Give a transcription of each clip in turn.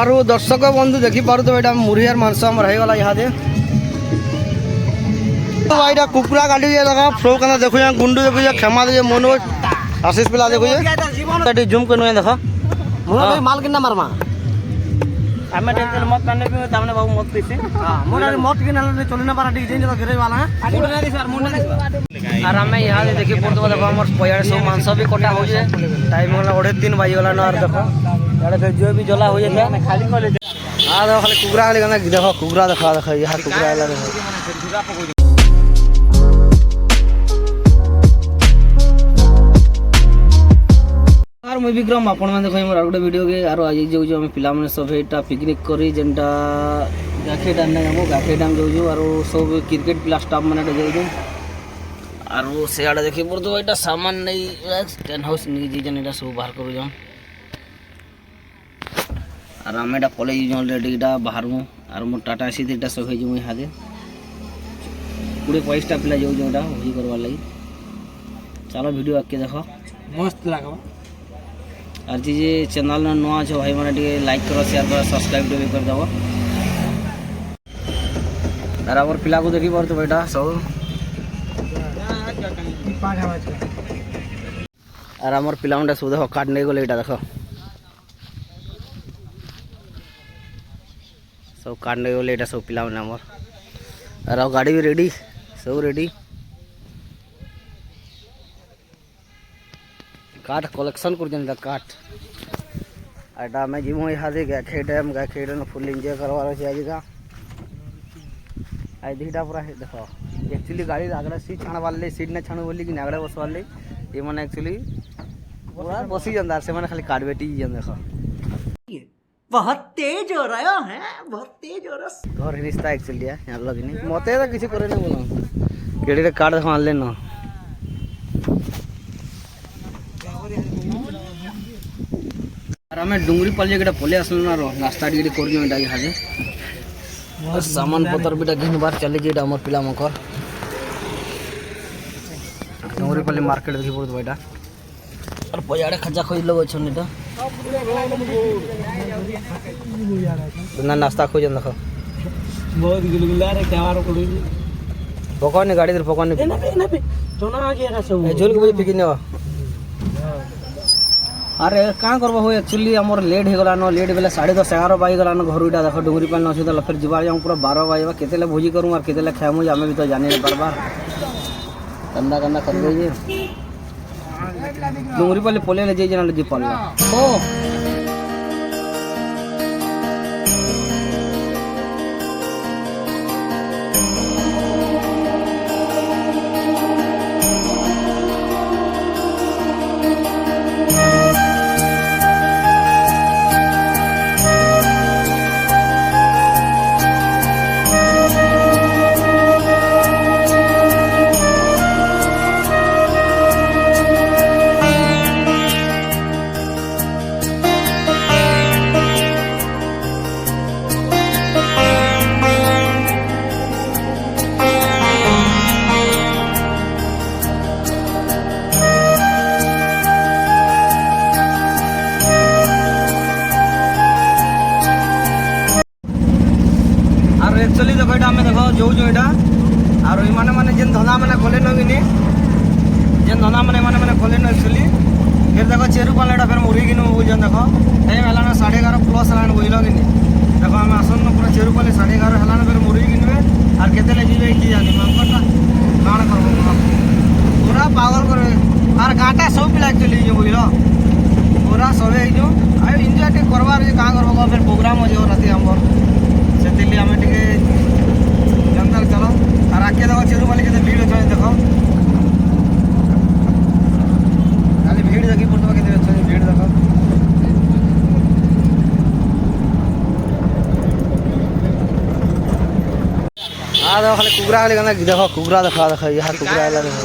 आरु दर्शक बंधु देखी पारुथ ये मुरियार मांस आमर हो गला इहादे भाईटा कुकुरा काटी देखा फ्लो का देखु गुंडू देखु क्षमा दे मनोज आशीष पिला देखु जूम कर देखा माल कितना मारमा आमे टेंशन मत करने भी तामने बाबू मत पीसे हां मोरा मत के नाले चले ना पारा डिजाइन जो घेरे वाला है मुंडा दे सर मुंडा दे और हमें यहां देखि पड़तो देखो हमर पयाड़ सब मांस भी कटा हो जे टाइम होला 3:30 बजे वाला न और देखो याडे फिर जो भी जला हो जे खाली कॉलेज हां देखो खाली कुकुरा खाली गना देखो कुकुरा देखा देखो यहां कुकुरा वाला देखो और मुई विक्रम आपण माने देखो मोर आउट वीडियो के आरो आज जो जो हम पिला माने सब एटा पिकनिक करी जेंटा गाखे डाम नै हम गाखे डाम जो जो आरो सब क्रिकेट प्ला स्टाफ माने जो जो आरो से आडा देखि पड़तो एटा सामान नै टेन हाउस नि जे जन एटा सब बाहर करू जम आर हम एटा कॉलेज जो ऑलरेडी एटा बाहर मु आर मो टाटा एसी एटा सब हे जो मुई हादे पूरे 22 टा पिला जो जो एटा होई करवा लागि चलो वीडियो आके देखो मस्त लागो और जी चैनल में नुआ छो भाई मैंने लाइक करो शेयर करो सब्सक्राइब भी कर दो और आवर पिला को देखी बार तो बेटा सब और आमर पिला मुंडा सब देखो काट नहीं गले एटा देखो सब काट नहीं गले एटा सब पिला मुंडा आमर और गाड़ी भी रेडी सब रेडी काठ कलेक्शन कर काठ आटा मैं जिमो यहाँ गाखे डैम फुल एंजॉय करवा आज का आज दीटा पूरा देखो एक्चुअली गाड़ी आगड़ा सीट छाण वाले सीट ना छाणु बोली कि आगड़ा बस वाले ये मैंने एक्चुअली पूरा बसी जाता से मैंने खाली काट बेटी देखो बहुत तेज हो रहा है बहुत तेज हो रहा घर रिश्ता एक्चुअली है यहाँ लग नहीं मत तो किसी करे नहीं बोला केड़ी काट देखो आन लेना और हमें डुंगरी पल्ले के पले आसल ना रास्ता टी कर सामान पतर भी घिन बार चले जे आम पिला मकर डुंगरी पल्ली मार्केट देखी पड़ो भाईटा और पजाड़े खजा खोज लोग अच्छा ना नाश्ता खोज देख पकड़नी गाड़ी पकड़नी झोल के बजे पिकी अरे कहाँ करब हो एक्चुअली आमर लेट हो गलान लेट बेले 10:30 11 बज गलान घर इटा देख डुंगरी पानी अच्छे फिर जीवा जाऊँ पूरा 12 बजे केते भोजी करूँ और केते खाएमु आम भी तो जानी नहीं पार्बा कंदा कंदा कर डुंगरी पाली पले जी जी पल्ला ओ एक्चुअली देखो ये देखो जो जो यहाँ और मैंने मैंने जेन धंदा मैंने खोले नी जेन धंदा मैंने खोले एक्चुअली फिर देखो चेरू पाला फिर मुरी किन बुझे देखो टाइम है 11:30 प्लस है बुझल कि देखो आम आसन पूरा चेरू पाली 11:30 है फिर मुरी किनबे और केते जी कि जानी मांगटा काण कर पूरा पागल कर और गाँटा सब पिला एक्चुअली बुझल पूरा सब एंजॉय टे करवार क्या करब फिर प्रोग्राम हो राति आमर से आम टे जनता चलो और आगे देखो चेरू पाली के भीड़ अच्छे देखो खाली भीड़ देखी पड़ता के भीड़ देखो हाँ देखो खाली कुकुरा खाली गना देखो कुकुरा देखा देखो यहाँ कुकुरा वाला देखो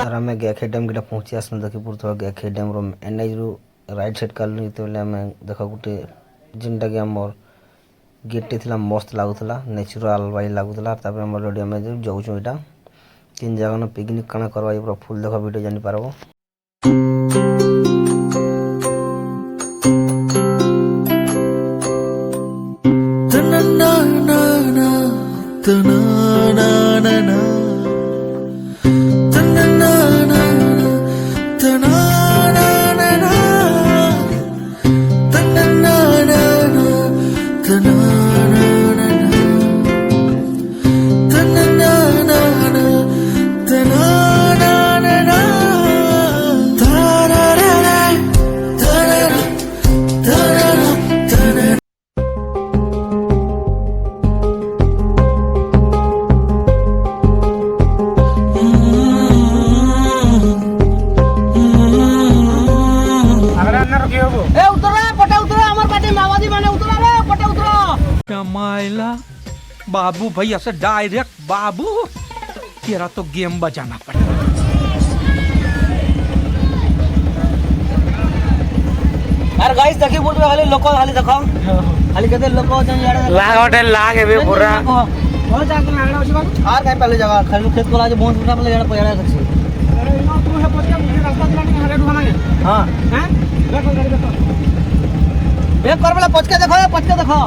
और हमें गाखे डैम गीटा पहुँची आसन देखी पड़ता गाखे डैम एनएच रु राइट साइड काल तो आम देख गोटे जेनटा कि आमर गेटे थी मस्त लगुला नेचुराल वाई लगुला आम रेडी आम जाऊँ यहाँ 3 जगह पिकनिक कण करवा पूरा फुल देख वीडियो जानी पारब। मायला बाबू भैया से डायरेक्ट बाबू तेरा तो गेम बजाना पड़ेगा। यार गाइस देखी बोल खाली लोक खाली देखो खाली केते लोक जन यार लाग होटल लाग है पूरा हो जाके आगड़ा होछ और काई पहले जगह खाली खेत को लाज बहुत उठा पहले यार पयाड़ा सकछि अरे नो तू है पछा मुझे रास्ता दिलानी हरे ढुना है हां हैं देखो गाड़ी देखो बेक कर वाला पछ के देखो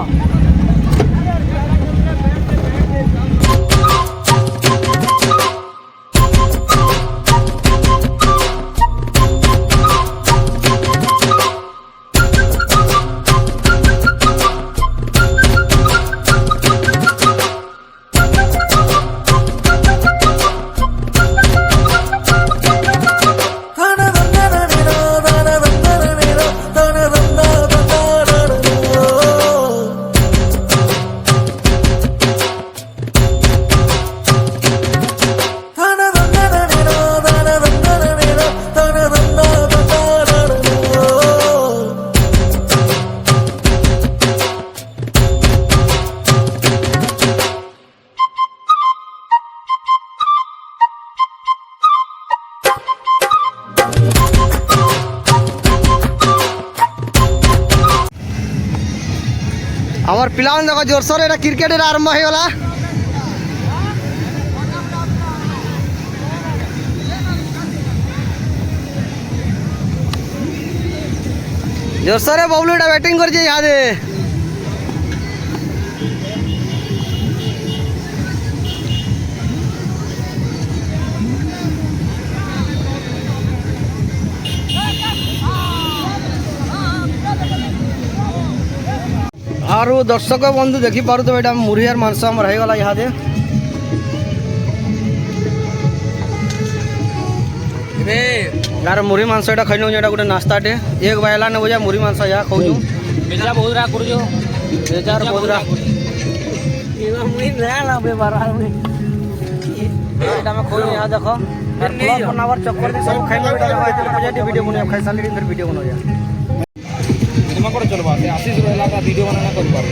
আমার পিলান দেখো জোরসোর এটা ক্রিকেটের আরম্ভ হয়ে গলা জোরসোরে বাবলু এটা ব্যাটিং করছে ইহাদে आरु दर्शक बंधु देखी पार तो बेटा मुरियार मांस आम रहीगला इहादे यार मुरी मांस एटा खैनु एटा गोटे नास्ताटे एक बायला ने बजा मुरी मांस या खौजु बेजा बहुत रा करजो बेजार बोदरा इवा मुई ना लाबे बारा में एटा में कोई यहां देखो यार ब्लॉग बनावर चक्कर दे सब खैनु बेटा लगा इतने पॉजिटिव वीडियो बने खाई साली दिन वीडियो बनो या जमा कर चलबा से आशीष रहला का वीडियो बनाना कर पार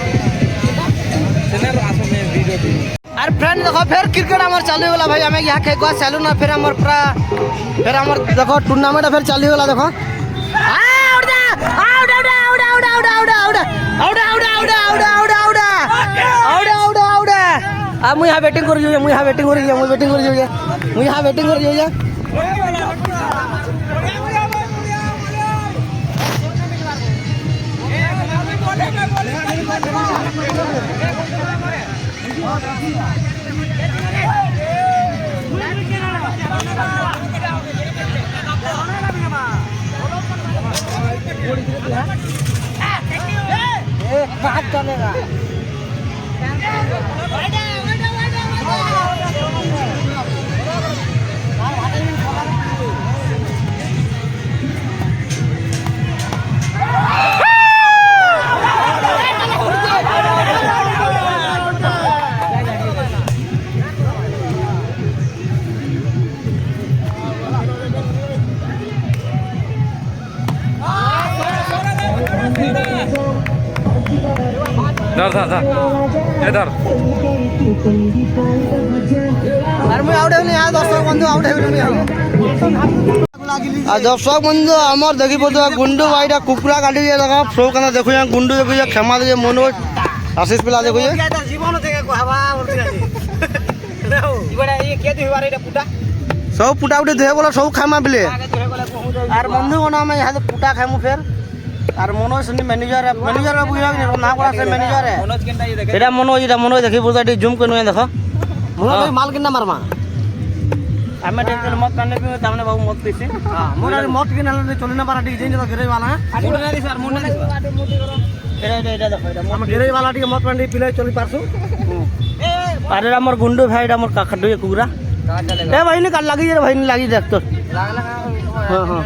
चैनल आसो में वीडियो दी यार फ्रेंड देखो फिर क्रिकेट हमार चालू होला भाई हमें यहाँ खेक चालू ना फिर हमार पूरा फिर हमार देखो टूर्नामेंट फिर चालू होला देखो मुई यहाँ बैटिंग कर मुई यहाँ बैटिंग कर मुई बैटिंग कर मुई यहाँ बैटिंग कर चलेगा धर धर धर इधर আর মুই আউট হইনি আর দর্শক বন্ধু আউট হইনি আর দর্শক বন্ধু আমার দেখি বন্ধু গুন্ডু ভাইটা কুকুরা কাটি দিয়ে দেখা ফ্লো কানা দেখু গুন্ডু দেখু ক্ষমা দিয়ে মনোজ আশিস পিলা দেখু জীবন থেকে কহাবা বলতে আছে ইবারে এই কে দিবার এটা পুটা সব পুটা উঠে ধুয়ে বলা সব খামা বিলে আর বন্ধু কোন আমি ইহা পুটা খামু ফের আর মনোজ শুনি ম্যানেজার বুঝলা কি না করা সে ম্যানেজার মনোজ কেনটা ই দেখে এটা মনোজ দেখি বুঝা এটি জুম করে দেখো মনোজ মাল কিনা মারমা আমি টেনশন মত কানে পিও তামনে বাবু মত পিছে হ্যাঁ মোরা মত কিনা চলে না পারা ডিজাইন তো ঘিরে वाला মুন্ডা নারি স্যার মুন্ডা নারি এটা দেখো এটা আমি ঘিরে वाला টিকে মত পান্ডি পিলে চলি পারছু আরে আমার গুন্ডু ভাই এটা আমার কাকাডু কুকুরা এ ভাই নি কাল লাগি রে ভাই নি লাগি দেখ তো হ্যাঁ হ্যাঁ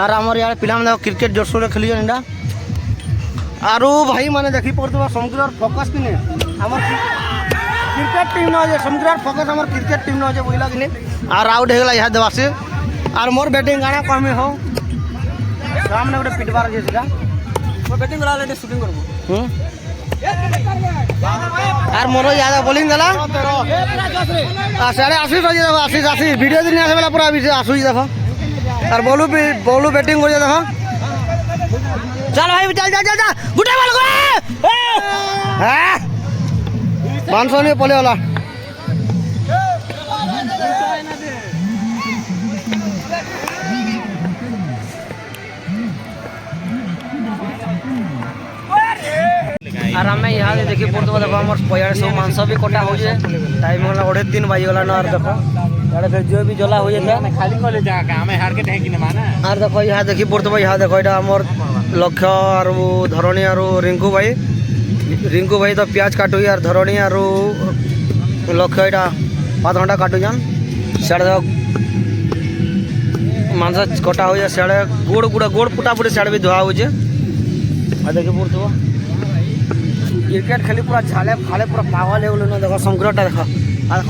আর আমার ইয়ার পিলা মানে ক্রিকেট জোরসোরে খেলি জানি না আরো ভাই মানে দেখি পড়তো সমুদ্রের ফোকাস কিনে আমার ক্রিকেট টিম না যে সমুদ্রের ফোকাস আমার ক্রিকেট টিম না যে বুঝলা কিনে আর আউট হয়ে গেল ইহা দেবাসে আর মোর ব্যাটিং গানা কমে হো সামনে গোটে পিটবার আছে সেটা ব্যাটিং করা হলে শুটিং করব আর মোর ইয়াদা বোলিং দেলা সাড়ে 80 বাজে দেখো 80 ভিডিও দিন আসে বেলা পুরা আসুই দেখো আর বলু ব্যাটিং করে দেখো চল ভাই যা গুটে বল গো হ্যাঁ বানসো নিয়ে পলে ওলা আর আমি ইহাদে দেখি পড়তে দেখো আমার পয়ার সব মাংস বি কটা হয়ে টাইম হলা 2.5 বাজি গলা না আর দেখো আরে ফের जो भी জলা হয়ে যায় খালি কলে জায়গা আমি হার কে ঢেকি না মানা আর দেখো ইহা দেখি পড়তে ইহা দেখো এটা আমার লক্ষ্য আর ধরণী আর রিঙ্কু ভাই তো পিঁয়াজ কাটুই আর ধরণী আর লক্ষ্য এটা 5 ঘন্টা কাটু যান সেটা দেখো মাংস কটা হয়ে যায় সেটা গোড় পুটাপুটি সেটা भी ধোয়া হয়েছে আর দেখি পড়তে क्रिकेट खेली पूरा झाले फाले पूरा पागल है ना देखो संग्रहटा देखो আর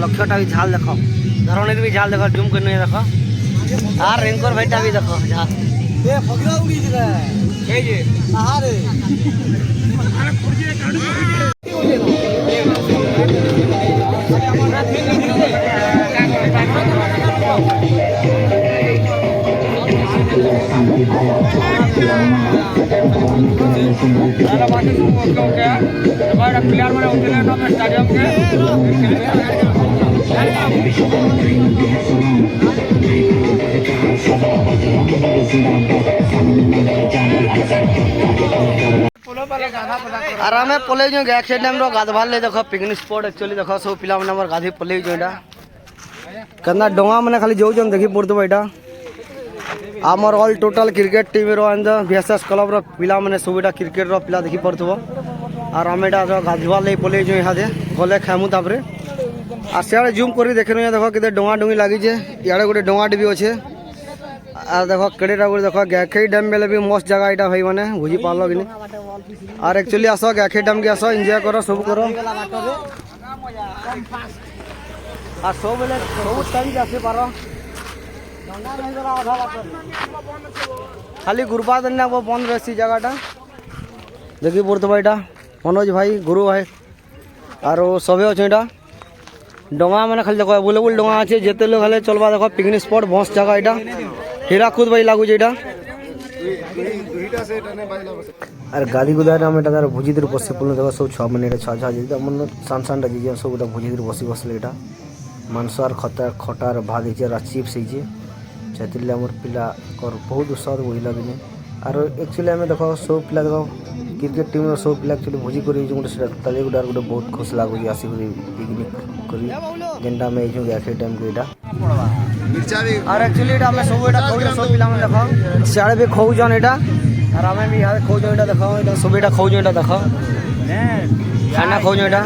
লক্ষ্যটা भी झाल देखो ধরনের भी झाल देखो जूम करने देखो আর রেঙ্কর ভাইটা भी देखो झाल ए फगरा उड़ी रे এই যে আরে আরে ফুরজি কাটু प्लेयर मैंने उतरे स्टेडियम के আর আমি পলে যাই এক সাইড আমরা গাধবার লে দেখো পিকনিক স্পট एक्चुअली देखो सब पिला माने हमर गाधी पले जोइडा कन्ना डोंगा माने खाली जोजन देखि पड़तो एटा आमर ऑल टोटल क्रिकेट टीम रो अंद बीएसएस क्लब रो पिला माने सबटा क्रिकेट रो पिला देखि पड़तो और आमेटा गाधवा ले पले जो यहाँ दे गले खामु तापरे आ सियाड़े जूम करी देखे देखो केते डोंगा डोंगी लागी जे इयाड़े गोटे डोंगा भी अच्छे और देखो केडेटा गोटे देखो गाखई डैम बेले भी मस्त जगह यहाँ भाई मैंने बुझी पार्ल कि और एक्चुअली आस गाखई डैम के आस एंजय करो सब करो और सब बेले सब टाइम आसी पार खाली गुरबा देना वो बंद रही जगहटा देखी पड़ते भाईटा मनोज भाई गुरु भाई और सबे अच्छे यहाँ डोंगा मैंने खाली देखो अवेलेबल डोंगा अच्छे जिते लोग खाली चलवा देखो पिकनिक स्पॉट मस्त जगह यहाँ हीराकुद भाई लागू यहाँ और गाड़ी गुदा तार भोजी दर बस पड़े देखो सब छः मिनट छा मन सान सान जी सब गोटा भोजी दर बसी बसले यहाँ मांस और खटार भात हो चिप्स होती आम पिला बहुत उत्साह बुझला कि और एक्चुअली आम देख सब पिला देख क्रिकेट टीम सब पिला एक्चुअली भोजी कर गोटे गोटे बहुत खुश लगुच आसिक पिकनिक कर जेनटा आम गाखई टाइम को यहाँ और एक्चुअली आम सब यहाँ सब पिला देख सियाड़े भी खोजन यहाँ और आम भी यहाँ खोज यहाँ देख सब यहाँ खोज यहाँ देख खाना खोज यहाँ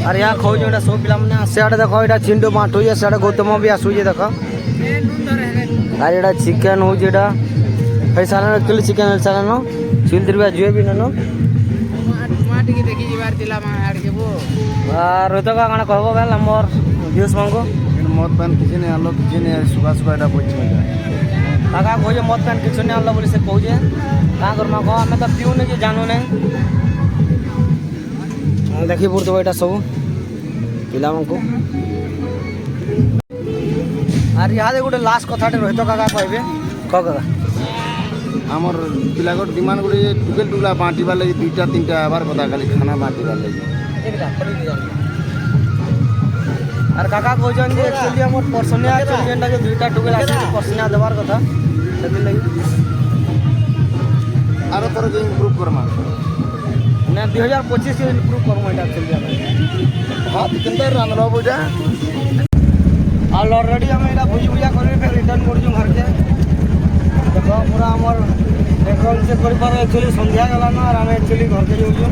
और यहाँ खोज यहाँ सब पिला सियाड़े देख यहाँ चिंटू बाँट हुई सियाड़े गौतम भी आसूजे देख और यहाँ चिकेन हो सारा एक्चुअली चिकेन सारा चिल तिरवा जुए भी ननो और रोहित का काना कहबो बेल हमर व्यूज मांगो मत पान किसी ने आलो किसी ने सुगा सुगा एटा बोच में काका खोजे मत पान किसी ने आलो बोली से कहजे का करमा को हमें तो पिउ ने जे जानो ने देखि पुरतो एटा सब पिला को और यहाँ गोटे लास्ट कथाटे रोहित काका कहबे क काका आमर पिला को डिमांड गोटे टुकेल टुकला बांटीबार लगी 2-3 आबार कथा खाली खाना बांटीबार लगी और काका कहछन जे एक्चुअली हमर पर्सनिया जेंटा जे 2टा टुकेल आसे पर्सनिया देवार कथा सेति लगी ଆର ଥର ଯେ ଇମ୍ପ୍ରୁଭ୍ କର୍ମା ନା 2025 ରେ ଇମ୍ପ୍ରୁଭ୍ କରମୁ ଏଟା ଚଲି ଆମେ ହଁ କେନ୍ତା ରାନ୍ଧଲ ବୁଇଟା ଆଉ ଅଲରେଡି ଆମେ ଏଟା ଭୁଜି ଭୁଜା କରି ଫେର ରିଟର୍ନ କରୁଛୁ ଘରକେ ଦେଖ ପୁରା ଆମର ବ୍ୟାକଗ୍ରାଉଣ୍ଡ ସେ କରିପାର ଏକ୍ଚୁଆଲି ସନ୍ଧ୍ୟା ଗଲାନ আর ଆମେ ଏକ୍ଚୁଆଲି ଘରକେ ଯାଉଛୁ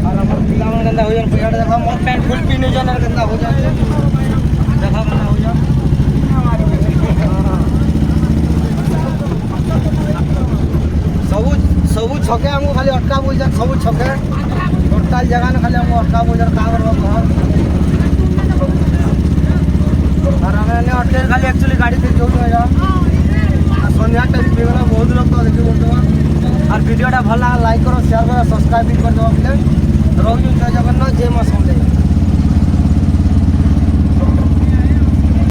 আর আমার ପିଲାମାନେ କେନ୍ତା ହଉଛନ୍ ପିଲାଟେ ଦେଖ ମୋର ପ୍ୟାଣ୍ଟ ଫୁଲ ପିନ୍ଧୁଛନ୍ আর କେନ୍ତା ହଉଛନ୍ ଦେଖ କେନ୍ତା ହଉଛନ୍ ସବୁ ଛକେ ଆମକୁ ଖାଲି ଅଟକା ବୋଲଛନ୍ ସବୁ ଛକେ ଟୋଟାଲ ଜାଗାନେ ଖାଲି ଆମକୁ ଅଟକା ବୋଲଛନ୍ କାଁ କରବ କହ আর ଆମେ ଏନେ ଅଟକେ ଖାଲି ଆକ୍ଚୁଆଲି ଗାଡ଼ି থেকে ଯାଉଛୁ ଏଇଟା আর সন্ধ্যা টাইম ହେଇଗଲା ବହୁତ ଲୋକ ଦେଖି ବୋଲୁଥିବା আর ভিডিওটা ଭଲ ଲାଇକ୍ କର ସେୟାର କର ସବସ୍କ୍ରାଇବ ବି କରିଦେବ ପ୍ଲିଜ୍ ରହୁଛୁ ଜୟ ଜଗନ୍ନାଥ।